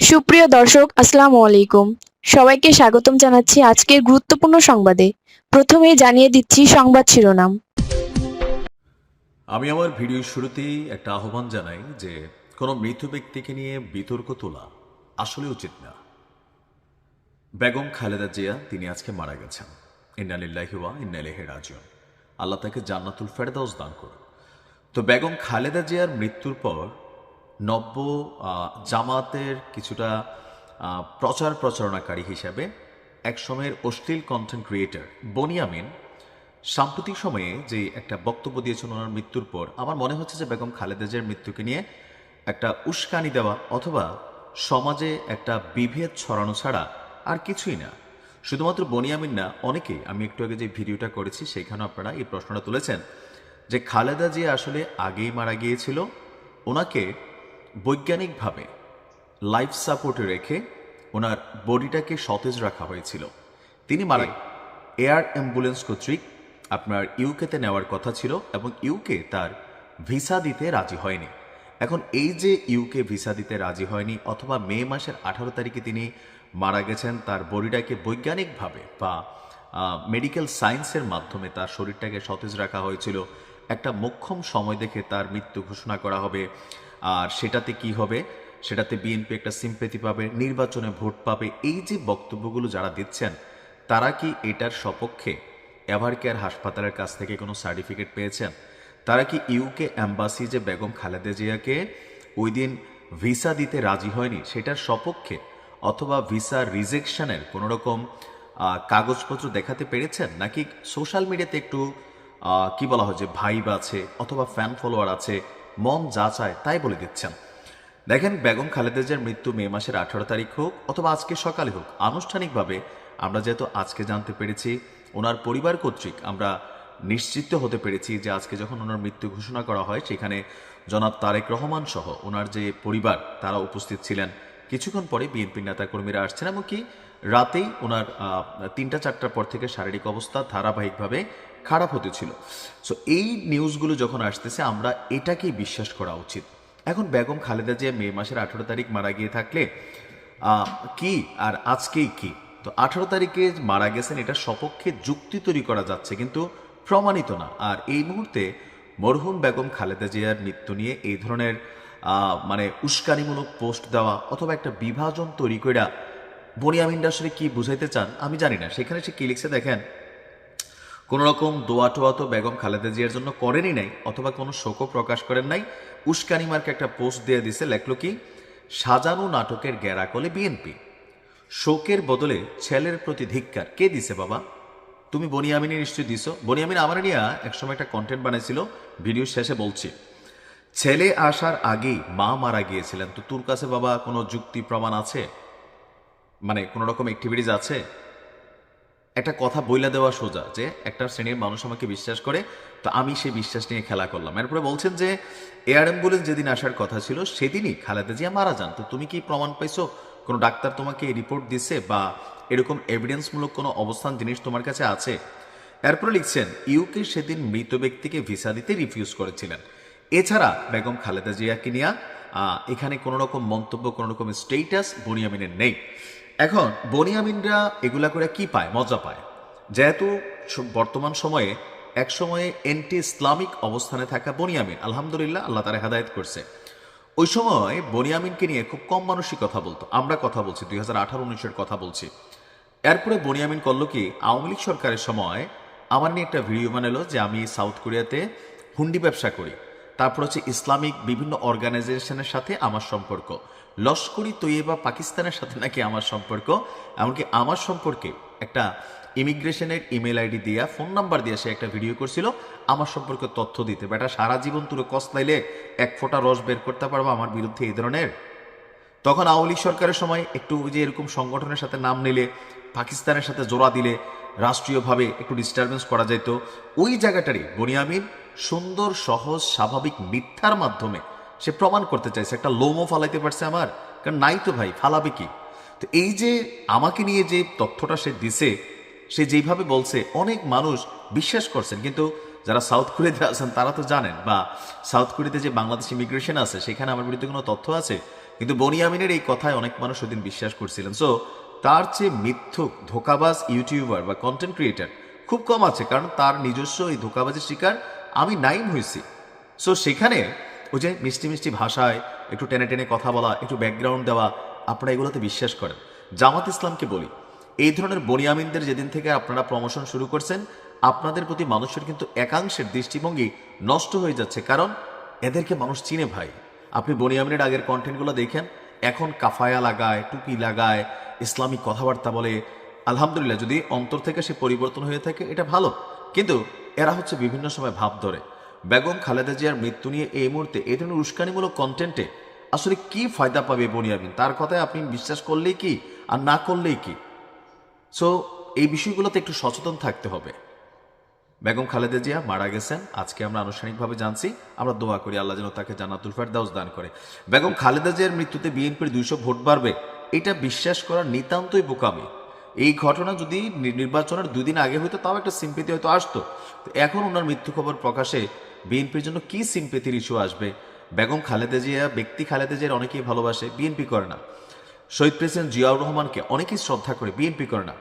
সুপ্রিয় দর্শক, আসসালামু আলাইকুম। সবাইকে স্বাগতম জানাচ্ছি আজকের গুরুত্বপূর্ণ সংবাদে। প্রথমেই জানিয়ে দিচ্ছি সংবাদ শিরোনাম। আমি আমার ভিডিওর শুরুতেই একটা আহ্বান জানাই যে কোনো মৃত ব্যক্তিকে নিয়ে বিতর্ক তোলা আসলে উচিত না। বেগম খালেদা জিয়া তিনি আজকে মারা গেছেন। ইন্না লিল্লাহি ওয়া ইন্না ইলাইহি রাজিউন। আল্লাহ তাকে জান্নাতুল ফেরদাউস দান করুন। তো বেগম খালেদা জিয়ার মৃত্যুর পর নব্য জামাতের কিছুটা প্রচার প্রচারণাকারী হিসাবে একসময়ের অশ্লীল কন্টেন্ট ক্রিয়েটর বনিয়ামিন সাম্প্রতিক সময়ে যে একটা বক্তব্য দিয়েছেন ওনার মৃত্যুর পর, আমার মনে হচ্ছে যে বেগম খালেদা জিয়ার মৃত্যুকে নিয়ে একটা উস্কানি দেওয়া অথবা সমাজে একটা বিভেদ ছড়ানো ছাড়া আর কিছুই না। শুধুমাত্র বনিয়ামিন না, অনেকেই, আমি একটু আগে যে ভিডিওটা করেছি সেখানে আপনারা এই প্রশ্নটা তুলেছেন যে খালেদা জিয়া আসলে আগেই মারা গিয়েছিল, ওনাকে বৈজ্ঞানিকভাবে লাইফ সাপোর্টে রেখে ওনার বডিটাকে সতেজ রাখা হয়েছিল। তিনি মারা এয়ার অ্যাম্বুলেন্স কর্তৃক আপনার ইউকেতে নেওয়ার কথা ছিল এবং ইউকে তার ভিসা দিতে রাজি হয়নি। এখন এই যে ইউকে ভিসা দিতে রাজি হয়নি অথবা মে মাসের 18 তারিখে তিনি মারা গেছেন, তার বডিটাকে বৈজ্ঞানিকভাবে বা মেডিকেল সায়েন্সের মাধ্যমে তার শরীরটাকে সতেজ রাখা হয়েছিল। একটা মোক্ষম সময় দেখে তার মৃত্যু ঘোষণা করা হবে, আর সেটাতে কি হবে, সেটাতে বিএনপি একটা সিম্পেথি পাবে, নির্বাচনে ভোট পাবে। এই যে বক্তব্যগুলো যারা দিচ্ছেন তারা কি এটার সপক্ষে এভার কেয়ার হাসপাতালের কাছ থেকে কোনো সার্টিফিকেট পেয়েছেন? তারা কি ইউকে অ্যাম্বাসি যে বেগম খালেদা জিয়াকে ওই দিন ভিসা দিতে রাজি হয়নি সেটার সপক্ষে অথবা ভিসা রিজেকশনের কোনো রকম কাগজপত্র দেখাতে পেরেছেন? নাকি সোশ্যাল মিডিয়াতে একটু কি বলা হয় যে ভাইব আছে অথবা ফ্যান ফলোয়ার আছে, মন যা চায় তাই বলে দিচ্ছেন? দেখেন, বেগম খালেদা জিয়ার মৃত্যু মে মাসের 18 তারিখ হোক অথবা আজকে সকালে হোক, আনুষ্ঠানিকভাবে আমরা যেহেতু আজকে জানতে পেরেছি, ওনার পরিবার কর্তৃক আমরা নিশ্চিত হতে পেরেছি যে আজকে যখন ওনার মৃত্যু ঘোষণা করা হয় সেখানে জনাব তারেক রহমান সহ ওনার যে পরিবার তারা উপস্থিত ছিলেন। কিছুক্ষণ পরে বিএনপির নেতাকর্মীরা আসছেন, এমনকি রাতেই ওনার 3টা-4টার পর থেকে শারীরিক অবস্থা ধারাবাহিকভাবে খারাপ হতে ছিল। সো এই নিউজগুলো যখন আসতেছে আমরা এটাকেই বিশ্বাস করা উচিত। এখন বেগম খালেদা জিয়া মে মাসের 18 তারিখ মারা গিয়ে থাকলে কি আর আজকেই কি, তো 18 তারিখে মারা গেছেন এটার সপক্ষে যুক্তি তৈরি করা যাচ্ছে কিন্তু প্রমাণিত না। আর এই মুহূর্তে মরহুম বেগম খালেদা জিয়ার মৃত্যু নিয়ে এই ধরনের মানে উস্কানিমূলক পোস্ট দেওয়া অথবা একটা বিভাজন তৈরি করে বনিয়ামিনরা আসলে কি বুঝাইতে চান আমি জানি না। সেখানে সে কি লিখছে দেখেন, কোনো রকম দোয়া টোয়া তো বেগম খালেদা জিয়ার জন্য করেনই নাই অথবা কোনো শোকও প্রকাশ করেন নাই। উস্কানি মার্কে একটা পোস্ট দিয়ে দিছে, লেখলো কি, সাজানো নাটকের গেরাকলে বিএনপি, শোকের বদলে ছেলের প্রতি ধিক্কার। কে দিছে বাবা? তুমি বনিয়ামিনে নিশ্চয়ই দিছো। বনিয়ামিন আমার নিয়ে একসময় একটা কন্টেন্ট বানাইছিল, ভিডিও শেষে বলছি ছেলে আসার আগেই মা মারা গিয়েছিলেন, তো তোর কাছে বাবা কোনো যুক্তি প্রমাণ আছে? মানে কোনো রকম অ্যাক্টিভিটিস আছে? একটা কথা বইলা দেওয়া সোজা যে একটা শ্রেণীর মানুষ আমাকে বিশ্বাস করে, তো আমি সেই বিশ্বাস নিয়ে খেলা করলাম। এরপরে বলছেন যে এয়ার অ্যাম্বুলেন্স যেদিন আসার কথা ছিল সেদিনই খালেদা জিয়া মারা যান, তো তুমি কি প্রমাণ পাইছো? কোনো ডাক্তার তোমাকে রিপোর্ট দিছে বা এরকম এভিডেন্সমূলক কোনো অবস্থান জিনিস তোমার কাছে আছে? এরপরে লিখছেন ইউকে সেদিন মৃত ব্যক্তিকে ভিসা দিতে রিফিউজ করেছিলেন। এছাড়া বেগম খালেদা জিয়াকে নিয়ে এখানে কোনো রকম মন্তব্য, কোনো রকম স্টেটাস বনিয়ামিনের নেই। এখন বনিয়ামিনরা এগুলা করে কি পায়? মজা পায়। যেহেতু বর্তমান সময়ে এক সময়ে এন্টি ইসলামিক অবস্থানে থাকা বনিয়ামিন, আলহামদুলিল্লাহ আল্লাহ তারা হেদায়েত করছে, ওই সময় বনিয়ামিনকে নিয়ে খুব কম মানুষই কথা বলতো। আমরা কথা বলছি 2018-19-এর কথা বলছি। এরপরে বনিয়ামিন করলো কি, আওয়ামী লীগ সরকারের সময় আমার নিয়ে একটা ভিডিও বানালো যে আমি সাউথ কোরিয়াতে হুন্ডি ব্যবসা করি, তারপর হচ্ছে ইসলামিক বিভিন্ন অর্গানাইজেশনের সাথে আমার সম্পর্ক, লস্করি তৈয়বা পাকিস্তানের সাথে নাকি আমার সম্পর্ক, এমনকি আমার সম্পর্কে একটা ইমিগ্রেশনের ইমেল আইডি দিয়া ফোন নাম্বার দিয়ে সে একটা ভিডিও করছিল আমার সম্পর্কে তথ্য দিতে। বেটা সারা জীবন তুলে কসলাইলে এক ফোঁটা রস বের করতে পারবো আমার বিরুদ্ধে এই ধরনের? তখন আওয়ামী লীগ সরকারের সময় একটু যে এরকম সংগঠনের সাথে নাম নিলে, পাকিস্তানের সাথে জোড়া দিলে রাষ্ট্রীয়ভাবে একটু ডিস্টারবেন্স করা যেত, ওই জায়গাটারই বনিয়ামিন সুন্দর সহজ স্বাভাবিক মিথ্যার মাধ্যমে সে প্রমাণ করতে চাইছে। একটা লোমও ফালাইতে পারছে আমার, কারণ নাই তো ভাই, ফালাবে কি? তো এই যে আমাকে নিয়ে যে তথ্যটা সে দিছে, সে যেইভাবে বলছে অনেক মানুষ বিশ্বাস করছেন, কিন্তু যারা সাউথ কোরিয়াতে আছেন তারা তো জানেন, বা সাউথ কোরিয়াতে যে বাংলাদেশ ইমিগ্রেশন আছে সেখানে আমার বিরুদ্ধে কোনো তথ্য আছে? কিন্তু বনিয়ামিনের এই কথায় অনেক মানুষ ওদিন বিশ্বাস করছিলেন। সো তার চেয়ে মিথ্যুক ধোকাবাজ ইউটিউবার বা কন্টেন্ট ক্রিয়েটার খুব কম আছে, কারণ তার নিজস্ব এই ধোকাবাজের শিকার আমি নাইম হয়েছি। সো সেখানে ওই যে মিষ্টি মিষ্টি ভাষায় একটু টেনে টেনে কথা বলা, একটু ব্যাকগ্রাউন্ড দেওয়া, আপনারা এগুলোতে বিশ্বাস করেন। জামাত ইসলামকে বলি, এই ধরনের বনিয়ামিনদের যেদিন থেকে আপনারা প্রমোশন শুরু করছেন, আপনাদের প্রতি মানুষের কিন্তু একাংশের দৃষ্টিভঙ্গি নষ্ট হয়ে যাচ্ছে, কারণ এদেরকে মানুষ চিনে ভাই। আপনি বনিয়ামিনের আগের কন্টেন্টগুলো দেখেন, এখন কাফায়া লাগায়, টুপি লাগায়, ইসলামিক কথাবার্তা বলে। আলহামদুলিল্লাহ, যদি অন্তর থেকে সে পরিবর্তন হয়ে থাকে এটা ভালো, কিন্তু এরা হচ্ছে বিভিন্ন সময় ভাব ধরে। বেগম খালেদা জিয়ার মৃত্যু নিয়ে এই মুহূর্তে এই ধরনের উস্কানিমূলক কন্টেন্টে আসলে কি ফায়দা পাবে বনিয়ামিন? তার কথায় আপনি বিশ্বাস করলেই কি আর না করলেই কি? সো এই বিষয়গুলোতে একটু সচেতন থাকতে হবে। বেগম খালেদা জিয়া মারা গেছেন, আজকে আমরা আনুষ্ঠানিকভাবে জানছি। আমরা দোয়া করি আল্লাহ যেন তাকে জান্নাতুল ফেরদাউস দান করে। বেগম খালেদা জিয়ার মৃত্যুতে বিএনপির 200 ভোট বাড়বে, এটা বিশ্বাস করা নিতান্তই বোকামি। এই ঘটনা যদি নির্বাচনের 2 দিন আগে হইতো তাও একটা সিম্পেথি হয়তো আসতো। এখন ওনার মৃত্যু খবর প্রকাশে বিএনপির জন্য কি সিম্পেথির ইস্যু আসবে? বেগম খালেদা জিয়া, ব্যক্তি খালেদা জিয়ার অনেকেই ভালোবাসে, বিএনপি করে না। শহীদ প্রেসিডেন্ট জিয়াউর রহমানকে অনেকেই শ্রদ্ধা করে, বিএনপি করে না।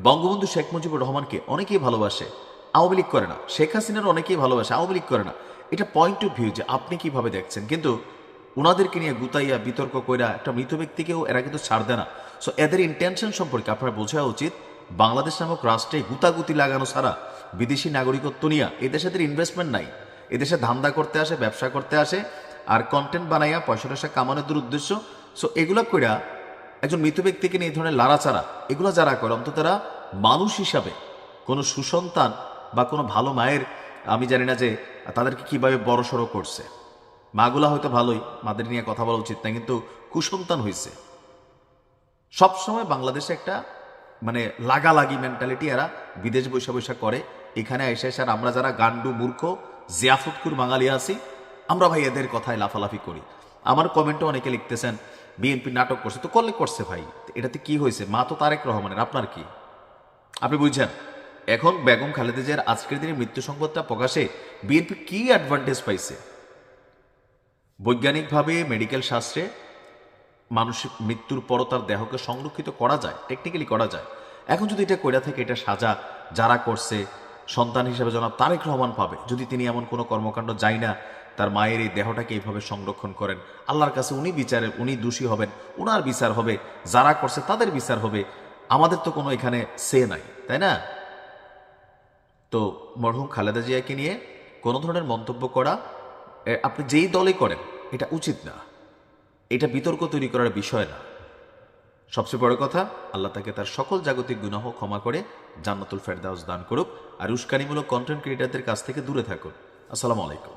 বঙ্গবন্ধু শেখ মুজিবুর রহমানকে অনেকেই ভালোবাসে, আওয়ামী লীগ করে না। শেখ হাসিনার অনেকেই ভালোবাসে, আওয়ামী লীগ করে না। এটা পয়েন্ট অফ ভিউ যে আপনি কিভাবে দেখছেন, কিন্তু ওনাদেরকে নিয়ে গুতাইয়া বিতর্ক কইরা একটা মৃত ব্যক্তিকেও এরা কিন্তু ছাড় দেয় না। সো এদের ইন্টেনশন সম্পর্কে আপনার বোঝা উচিত। বাংলাদেশ নামক রাষ্ট্রে গুতাগুতি লাগানো ছাড়া বিদেশি নাগরিকত্ব নিয়ে এদেশে এদের ইনভেস্টমেন্ট নাই। এদেশে ধান্দা করতে আসে, ব্যবসা করতে আসে, আর কন্টেন্ট বানাইয়া পয়সা টয়সা কামানোর উদ্দেশ্য। সো এগুলো কইরা একজন মৃত ব্যক্তিকে নিয়ে এই ধরনের লাড়াচাড়া এগুলো যারা করে, অন্তত তারা মানুষ হিসাবে কোনো সুসন্তান বা কোনো ভালো মায়ের, আমি জানি না যে তাদেরকে কিভাবে বড়সড় করছে। মাগুলা হয়তো ভালোই, মাদের নিয়ে কথা বলা উচিত না, কিন্তু কুসন্তান হয়েছে। সবসময় বাংলাদেশে একটা মানে লাগালাগি মেন্টালিটি এরা বিদেশ বৈশা বৈশা করে। এখানে এসে এসে আর আমরা যারা গান্ডু মূর্খ জিয়াফতকুর বাঙালি আছি, আমরা ভাই এদের কথায় লাফালাফি করি। আমার কমেন্টে অনেকে লিখতেছেন বিএনপি নাটক করছে, তো করলে করছে ভাই, এটাতে কি হয়েছে? মা তো তারেক রহমানের, আপনার কি? আপনি বুঝছেন? এখন বেগম খালেদা জিয়ার আজকের দিনে মৃত্যু সংবাদটা প্রকাশে বিএনপি কি অ্যাডভান্টেজ পাইছে? বৈজ্ঞানিকভাবে মেডিকেল শাস্ত্রে মানুষের মৃত্যুর পরও তার দেহকে সংরক্ষিত করা যায়, টেকনিক্যালি করা যায়। এখন যদি এটা কইরা থাকে, এটা সাজা যারা করছে সন্তান হিসেবে জনাব তারেক রহমান পাবে, যদি তিনি এমন কোনো কর্মকাণ্ড যাই না তার মায়ের এই দেহটাকে এইভাবে সংরক্ষণ করেন। আল্লাহর কাছে উনি বিচারের, উনি দোষী হবেন, উনার বিচার হবে, যারা করছে তাদের বিচার হবে। আমাদের তো কোনো এখানে সে নাই, তাই না? তো মরহুম খালেদা জিয়াকে নিয়ে কোনো ধরনের মন্তব্য করা, আপনি যেই দলে করেন, এটা উচিত না। এটা বিতর্ক তৈরি করার বিষয় না। সবচেয়ে বড় কথা, আল্লাহ তাকে তার সকল জাগতিক গুনাহ ক্ষমা করে জান্নাতুল ফেরদাউস দান করুক, আর উস্কানিমূলক কন্টেন্ট ক্রিয়েটারদের কাছ থেকে দূরে থাকুন। আসসালামু আলাইকুম।